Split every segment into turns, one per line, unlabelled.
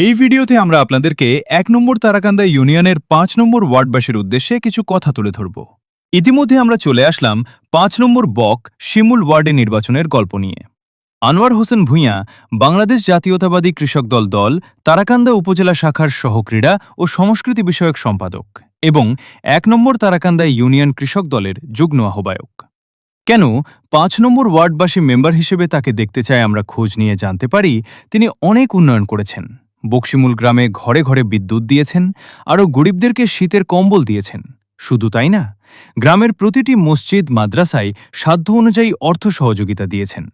এই ভিডিওতে আমরা আপনাদেরকে ১ নম্বর তারাকান্দা ইউনিয়নের ৫ নম্বর ওয়ার্ডবাসীর উদ্দেশ্যে কিছু কথা তুলে ধরব। ইতিমধ্যে আমরা চলে আসলাম ৫ নম্বর বক শিমুল ওয়ার্ডে নির্বাচনের গল্প নিয়ে। আনোয়ার হোসেন ভূঁইয়া বাংলাদেশ জাতীয়তাবাদী কৃষক দল তারাকান্দা উপজেলা শাখার সহক্রীড়া ও সংস্কৃতি বিষয়ক সম্পাদক এবং ১ নম্বর তারাকান্দা ইউনিয়ন কৃষক দলের যুগ্ম আহ্বায়ক। কেন ৫ নম্বর ওয়ার্ডবাসী মেম্বার হিসেবে তাকে দেখতে চায় আমরা খোঁজ নিয়ে জানতে পারি তিনি অনেক উন্নয়ন করেছেন। বকশিমুল গ্রামে ঘরে ঘরে বিদ্যুৎ দিয়েছেন, আরও গরিবদেরকে শীতের কম্বল দিয়েছেন। শুধু তাই না, গ্রামের প্রতিটি মসজিদ মাদ্রাসায় সাধ্য অনুযায়ী অর্থ সহযোগিতা দিয়েছেন।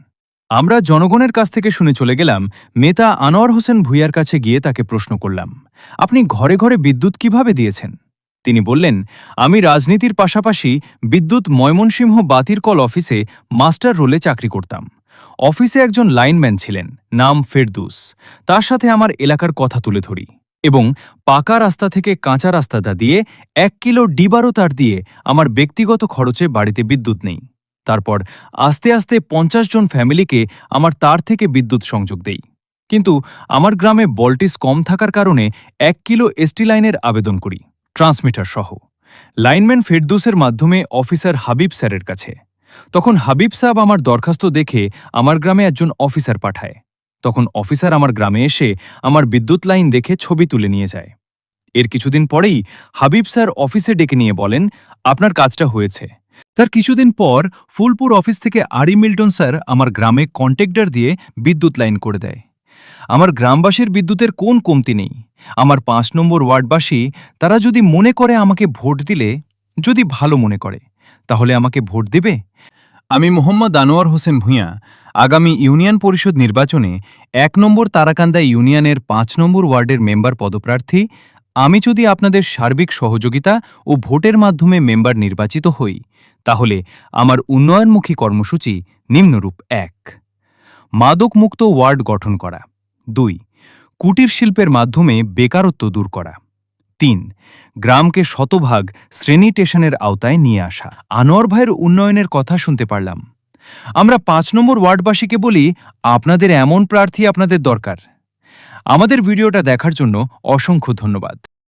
আমরা জনগণের কাছ থেকে শুনে চলে গেলাম নেতা আনোয়ার হোসেন ভূঁইয়ার কাছে গিয়ে তাকে প্রশ্ন করলাম, আপনি ঘরে ঘরে বিদ্যুৎ কিভাবে দিয়েছেন? তিনি বললেন, আমি রাজনীতির পাশাপাশি বিদ্যুৎ ময়মনসিংহ বাতিরকল অফিসে মাস্টার রোলে চাকরি করতাম। অফিসে একজন লাইনম্যান ছিলেন, নাম ফেরদুস। তার সাথে আমার এলাকার কথা তুলে ধরি এবং পাকা রাস্তা থেকে কাঁচা রাস্তাটা দিয়ে ১ কিলো ডিবারও তার দিয়ে আমার ব্যক্তিগত খরচে বাড়িতে বিদ্যুৎ নেই। তারপর আস্তে আস্তে ৫০ জন ফ্যামিলিকে আমার তার থেকে বিদ্যুৎ সংযোগ দেই। কিন্তু আমার গ্রামে ভোল্টেজ কম থাকার কারণে ১ কিলো এসটি লাইনের আবেদন করি, ট্রান্সমিটার সহ। লাইনম্যান ফেরদুসের মাধ্যমে অফিসার হাবিব স্যারের কাছে। তখন হাবিব সাহেব আমার দরখাস্ত দেখে আমার গ্রামে একজন অফিসার পাঠায়। তখন অফিসার আমার গ্রামে এসে আমার বিদ্যুৎ লাইন দেখে ছবি তুলে নিয়ে যায়। এর কিছুদিন পরেই হাবিব স্যার অফিসে ডেকে নিয়ে বলেন, আপনার কাজটা হয়েছে। তার কিছুদিন পর ফুলপুর অফিস থেকে আরি মিল্টন স্যার আমার গ্রামে কন্ট্রাক্টর দিয়ে বিদ্যুৎ লাইন করে দেয়। আমার গ্রামবাসীর বিদ্যুতের কোন কমতি নেই। আমার ৫ নম্বর ওয়ার্ডবাসী তারা যদি মনে করে আমাকে ভোট দিলে, যদি ভালো মনে করে, তাহলে আমাকে ভোট দেবে। আমি মোহাম্মদ আনোয়ার হোসেন ভূঁইয়া আগামী ইউনিয়ন পরিষদ নির্বাচনে ১ নম্বর তারাকান্দা ইউনিয়নের ৫ নম্বর ওয়ার্ডের মেম্বার পদপ্রার্থী। আমি যদি আপনাদের সার্বিক সহযোগিতা ও ভোটের মাধ্যমে মেম্বার নির্বাচিত হই, তাহলে আমার উন্নয়নমুখী কর্মসূচি নিম্নরূপ: ১. মাদকমুক্ত ওয়ার্ড গঠন করা। ২. কুটির শিল্পের মাধ্যমে বেকারত্ব দূর করা। ৩. গ্রামকে শতভাগ শ্রেণীটেশনের আওতায় নিয়ে আসা। আনোয়ার ভাইয়ের উন্নয়নের কথা শুনতে পারলাম। আমরা ৫ নম্বর ওয়ার্ডবাসীকে বলি, আপনাদের এমন প্রার্থী আপনাদের দরকার। আমাদের ভিডিওটা দেখার জন্য অসংখ্য ধন্যবাদ।